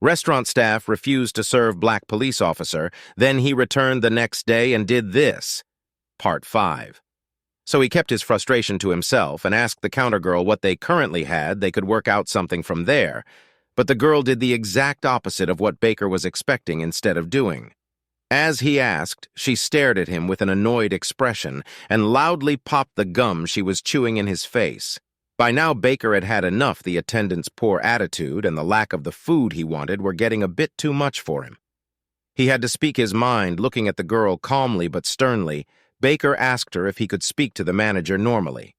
Restaurant staff refused to serve black police officer, then he returned the next day and did this. Part 5. So he kept his frustration to himself and asked the counter girl what they currently had. They could work out something from there. But the girl did the exact opposite of what Baker was expecting instead of doing. As he asked, she stared at him with an annoyed expression and loudly popped the gum she was chewing in his face. By now, Baker had had enough. The attendant's poor attitude and the lack of the food he wanted were getting a bit too much for him. He had to speak his mind, looking at the girl calmly but sternly. Baker asked her if he could speak to the manager normally.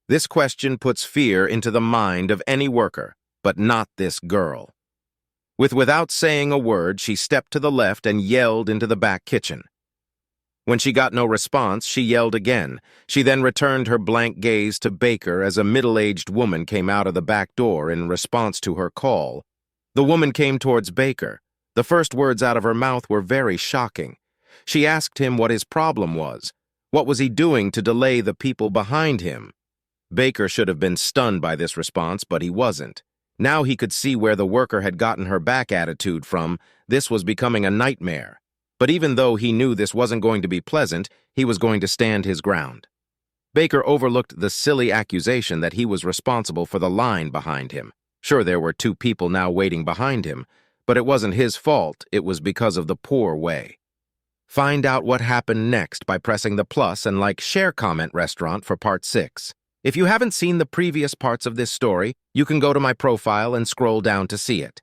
This question puts fear into the mind of any worker, but not this girl. Without saying a word, she stepped to the left and yelled into the back kitchen. When she got no response, she yelled again. She then returned her blank gaze to Baker as a middle-aged woman came out of the back door in response to her call. The woman came towards Baker. The first words out of her mouth were very shocking. She asked him what his problem was. What was he doing to delay the people behind him? Baker should have been stunned by this response, but he wasn't. Now he could see where the worker had gotten her back attitude from. This was becoming a nightmare. But even though he knew this wasn't going to be pleasant, he was going to stand his ground. Baker overlooked the silly accusation that he was responsible for the line behind him. Sure, there were 2 people now waiting behind him, but it wasn't his fault. It was because of the poor way. Find out what happened next by pressing the plus and share comment restaurant for part 6. If you haven't seen the previous parts of this story, you can go to my profile and scroll down to see it.